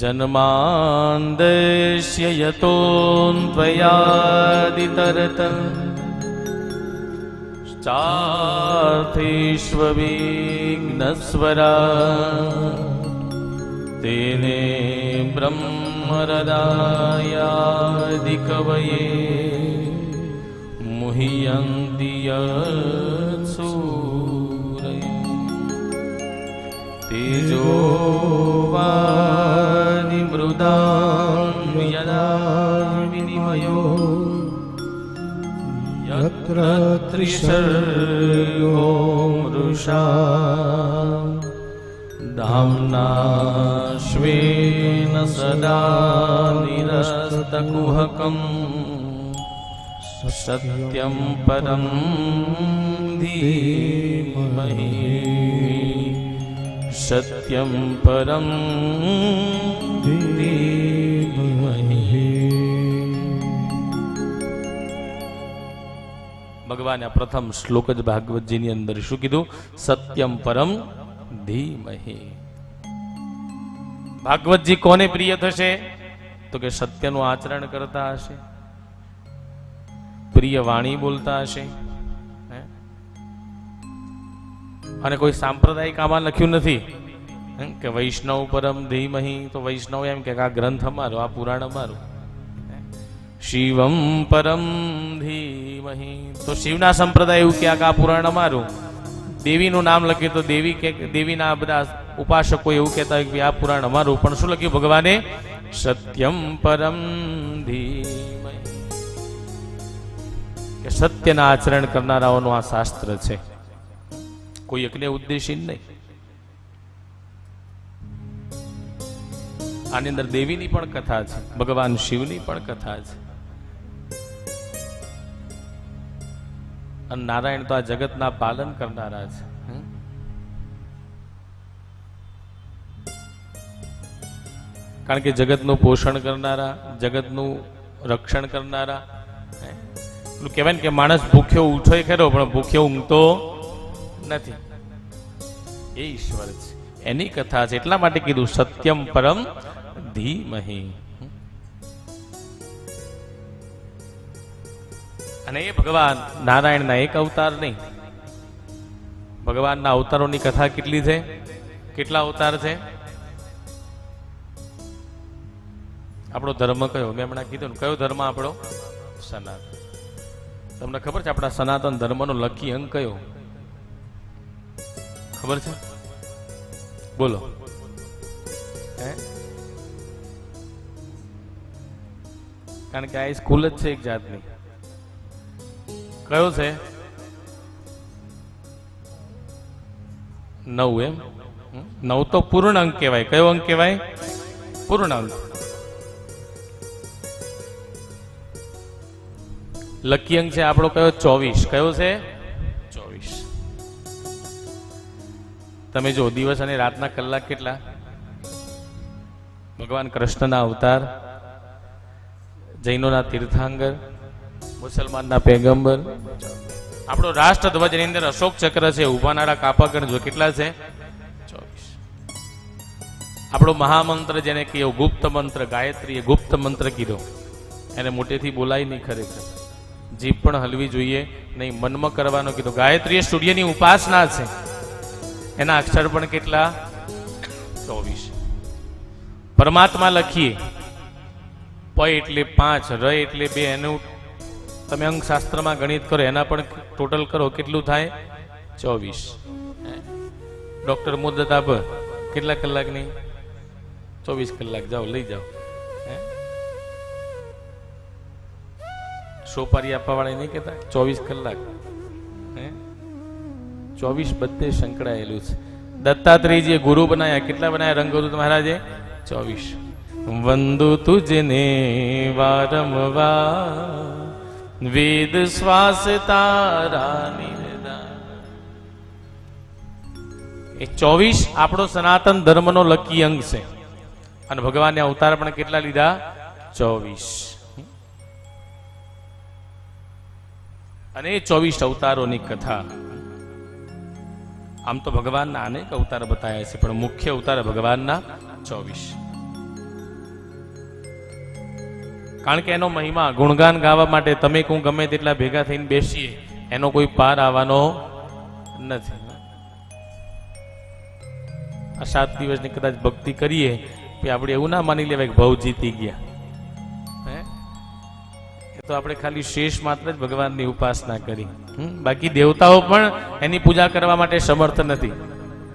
जन्मान्दस्य यतोऽन्वयादितरत चार्थेष्वविघ्नस्वरा तेने ब्रह्महृदायादिकवये मुह्यन्ति यत्सूरयः तेजोवारिमृदां यदा विनिमयो यत्र त्रिसर्गो मृषा धाम्ना स्वेन सदा निरस्तकुहकं सत्यं परं धीमहि सत्यं परं धीमहि। ભગવાને પ્રથમ શ્લોક જ ભાગવતજીની અંદર શું કીધું? સત્યમ પરમ ધીમહિ. ભાગવતજી કોને પ્રિય થશે? તો કે સત્યનું આચરણ કરતા હશે, પ્રિય વાણી બોલતા હશે. અને કોઈ સાંપ્રદાયિક આમાં લખ્યું નથી કે વૈષ્ણવ પરમ ધીમહિ. તો વૈષ્ણવ એમ કે આ ગ્રંથ અમારો, આ પુરાણ અમારું. શિવમ પરમ ધીમહિ, તો શિવના સંપ્રદાય એવું કે આ પુરાણ અમારું. દેવીનું નામ લખ્યું તો દેવી કે દેવીના બધા ઉપાસકો એવું કહેતા હોય કે આ પુરાણ અમારું. પણ શું લખ્યું ભગવાને? સત્યમ પરમ ધીમહિ, કે સત્યના આચરણ કરનારાઓનું આ શાસ્ત્ર છે, કોઈ એકને ઉદ્દેશી નહીં. આની અંદર દેવીની પણ કથા છે, ભગવાન શિવની પણ કથા છે. અને નારાયણ તો આ જગતના પાલન કરનારા છે. કારણ કે જગતનું પોષણ કરનારા, જગતનું રક્ષણ કરનારા. પેલું કહેવાય ને કે માણસ ભૂખ્યો ઉઠો ખરો પણ ભૂખ્યો ઊંઘતો નથી. એ ઈશ્વર છે, એની કથા છે. એટલા માટે કીધું સત્યમ પરમ ધીમહિ. અને એ ભગવાન નારાયણના એક અવતાર નહીં, ભગવાનના અવતારોની કથા કેટલી છે? કેટલા અવતાર છે? આપણો ધર્મ કયો? મેં હમણાં કીધું ને, કયો ધર્મ આપણો? સનાતન. તમને ખબર છે આપણા સનાતન ધર્મનો લકી અંક કયો? ખબર છે? બોલો. કારણ કે આ સ્કૂલ જ છે એક જાતની. કયો છે? 9. એમ 9 તો પૂર્ણ અંક કહેવાય. કયો અંક કહેવાય? પૂર્ણ અંક. લકી અંક છે આપણો કયો? 24. કયો છે? 24. તમે જો દિવસ અને રાતના કલાક કેટલા? ભગવાન કૃષ્ણના અવતાર, જૈનોના તીર્થાંકર, મુસલમાનના પેગંબર. આપણો રાષ્ટ્રધ્વજ એની અંદર અશોક ચક્ર છે, ઉભાનારા કાપાગણ જો કેટલા છે? 24. આપણો મહામંત્ર જેને કહીએ ગુપ્ત મંત્ર, ગાયત્રી એ ગુપ્ત મંત્ર કીધો, એને મોટેથી બોલાય નહીં. ખરેખર જીભ પણ હલવી જોઈએ નહીં, મનમાં કરવાનો કીધો. ગાયત્રી એ સૂર્યની ઉપાસના છે, એના અક્ષર પણ કેટલા? 24. પરમાત્મા લખીએ પ એટલે 5, ર એટલે 2, એનું તમે અંકશાસ્ત્રમાં ગણિત કરો, એના પણ ટોટલ કરો, કેટલું થાય? 24. ડોક્ટર મુદત આપ કેટલા કલાકની? 24 કલાક. જાઓ લઈ જાઓ. સોપારી આપવા વાળા નહીં કહેતા 24 કલાક. 24 બધે સંકળાયેલું છે. દત્તાત્રેયજીએ ગુરુ બનાયા, કેટલા બનાયા રંગદૂત મહારાજે? 24. વંદુ તુજને વારંવાર વેદ શ્વાસ તારા નિવેદા. એ 24 આપણો સનાતન ધર્મનો લકી અંગ છે. અને ભગવાનને અવતાર પણ કેટલા લીધા? 24. અને 24 અવતારોની કથા. આમ તો ભગવાનના અનેક અવતાર બતાવ્યા છે, પણ મુખ્ય અવતાર ભગવાનના 24. કારણ કે એનો મહિમા ગુણગાન ગાવા માટે તમે હું ગમે તેટલા ભેગા થઈને બેસીએ એનો કોઈ પાર આવવાનો નથી. આ 7 દિવસની કદાચ ભક્તિ કરીએ કે આપણે એવું ના માની લેવાય કે ભાવ જીતી ગયા. એ તો આપણે ખાલી શેષ માત્ર જ ભગવાનની ઉપાસના કરી. બાકી દેવતાઓ પણ એની પૂજા કરવા માટે સમર્થ નથી.